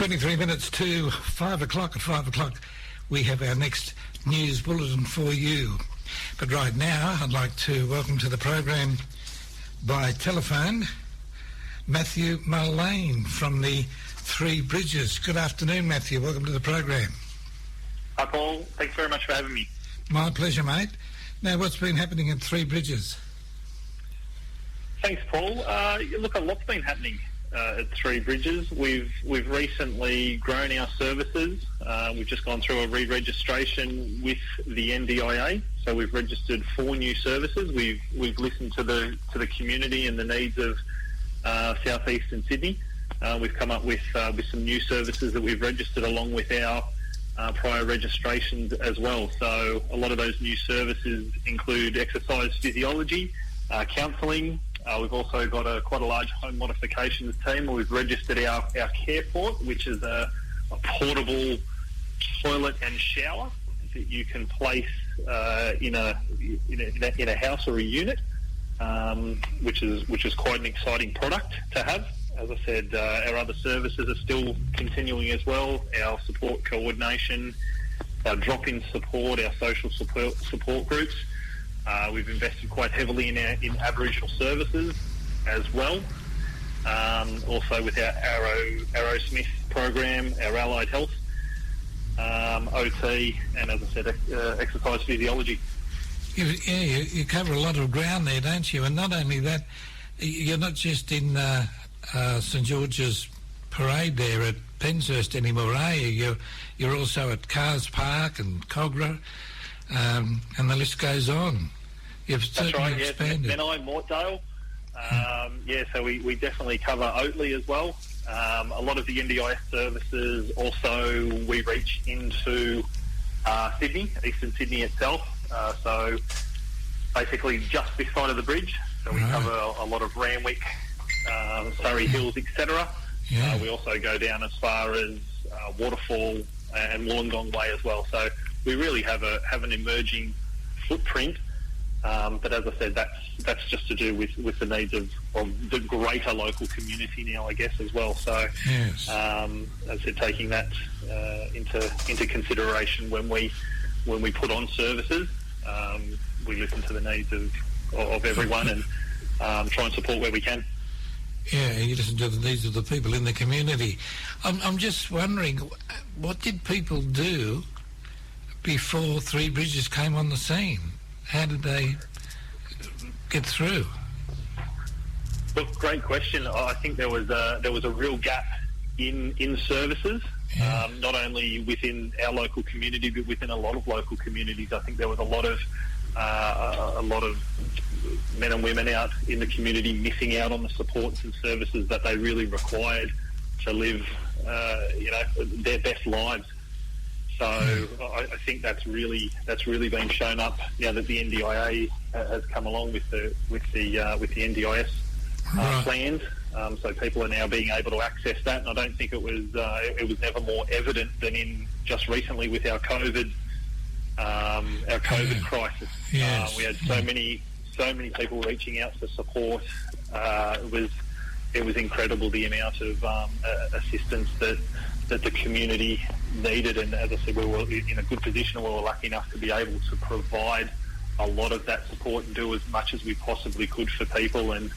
23 minutes to 5 o'clock. At 5 o'clock, we have our next news bulletin for you. But right now, I'd like to welcome to the program by telephone Matthew Mullane from the 3Bridges. Good afternoon, Matthew. Welcome to the program. Hi, Paul. Thanks very much for having me. My pleasure, mate. Now, what's been happening at 3Bridges? Thanks, Paul. Look, a lot's been happening at 3Bridges. We've recently grown our services. We've just gone through a re-registration with the NDIA. So we've registered 4 new services. We've listened to the community and the needs of southeastern Sydney. We've come up with some new services that we've registered along with our prior registrations as well. So a lot of those new services include exercise physiology, counselling. We've also got quite a large home modifications team. We've registered our Careport, which is a portable toilet and shower that you can place in a house or a unit, which is quite an exciting product to have. As I said, our other services are still continuing as well. Our support coordination, our drop-in support, our social support groups. We've invested quite heavily in Aboriginal services as well. Also with our Arrowsmith program, our allied health, OT, and as I said, exercise physiology. You cover a lot of ground there, don't you? And not only that, you're not just in St George's Parade there at Penshurst anymore, are you? You're also at Cars Park and Cogra, and the list goes on. You've certainly expanded. Menai, Mortdale. So we definitely cover Oatley as well. A lot of the NDIS services also, we reach into Sydney, Eastern Sydney itself. So basically just this side of the bridge. So we cover a lot of Randwick, Surrey Hills, etc. We also go down as far as Waterfall and Wollongong Way as well. So we really have an emerging footprint. But as I said, that's just to do with the needs of the greater local community now, I guess, as well. So, as I said, taking that into consideration when we put on services, we listen to the needs of everyone and try and support where we can. Yeah, you listen to the needs of the people in the community. I'm just wondering, what did people do before 3Bridges came on the scene? How did they get through? Look, great question. I think there was a real gap in services, not only within our local community, but within a lot of local communities. I think there was a lot of men and women out in the community missing out on the supports and services that they really required to live, their best lives. So I think that's really been shown up now that the NDIA has come along with the NDIS plans. So people are now being able to access that, and I don't think it was never more evident than in just recently with our COVID crisis. Yes. We had so many people reaching out for support. It was incredible the amount of assistance that the community needed, and as I said, we were in a good position. We were lucky enough to be able to provide a lot of that support and do as much as we possibly could for people. And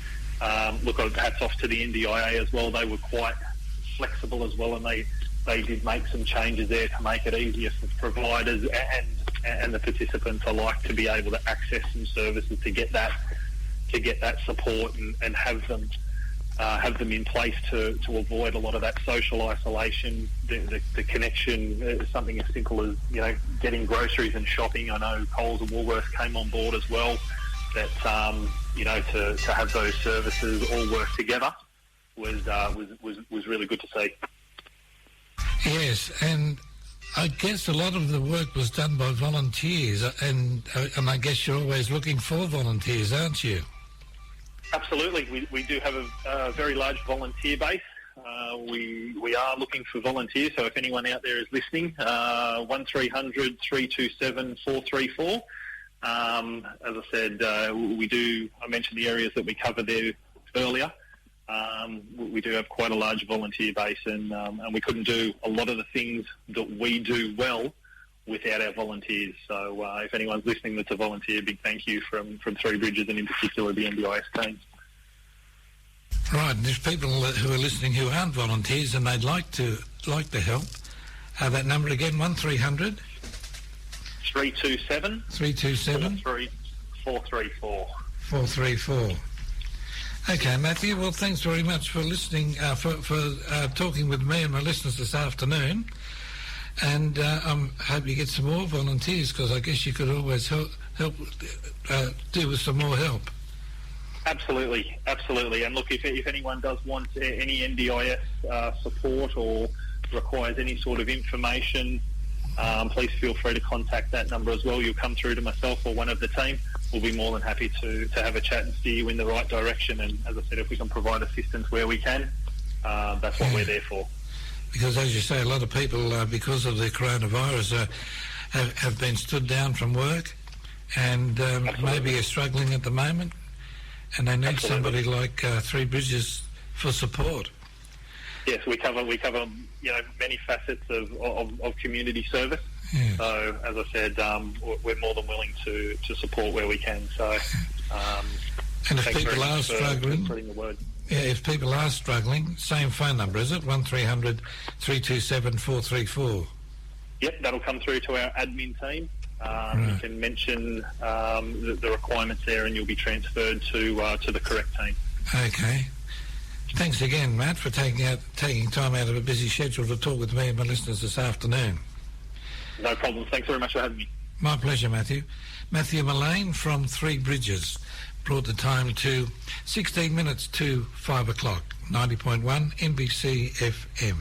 look, hats off to the NDIA as well. They were quite flexible as well, and they did make some changes there to make it easier for providers and the participants alike to be able to access some services to get that support and have them in place to avoid a lot of that social isolation, the connection, something as simple as, getting groceries and shopping. I know Coles and Woolworths came on board as well, that, to have those services all work together was really good to see. Yes, and I guess a lot of the work was done by volunteers, and I guess you're always looking for volunteers, aren't you? Absolutely. We do have a very large volunteer base. We are looking for volunteers, so if anyone out there is listening, 1300 327 434. As I said, I mentioned the areas that we covered there earlier. We do have quite a large volunteer base, and we couldn't do a lot of the things that we do well without our volunteers. So if anyone's listening that's a volunteer, big thank you from 3Bridges and in particular the NDIS team. Right, and there's people who are listening who aren't volunteers and they'd like to help. That number again, 1300 327 434. 434. Okay, Matthew. Well, thanks very much for listening, for talking with me and my listeners this afternoon. And I hope you get some more volunteers, because I guess you could always help do with some more help. Absolutely. And look, if anyone does want any NDIS support or requires any sort of information, please feel free to contact that number as well. You'll come through to myself or one of the team. We'll be more than happy to have a chat and steer you in the right direction. And as I said, if we can provide assistance where we can, that's what we're there for. Because, as you say, a lot of people, because of the coronavirus, have been stood down from work and maybe are struggling at the moment, and they need somebody like 3Bridges for support. Yes, we cover many facets of community service. Yeah. So, as I said, we're more than willing to support where we can. So, and if people are struggling, spreading the word. Yeah, if people are struggling, same phone number, is it? 1300 327 434. Yep, that'll come through to our admin team. You can mention the requirements there, and you'll be transferred to the correct team. Okay. Thanks again, Matt, for taking time out of a busy schedule to talk with me and my listeners this afternoon. No problem. Thanks very much for having me. My pleasure, Matthew. Matthew Mullane from 3Bridges brought the time to 16 minutes to 5 o'clock, 90.1 NBC FM.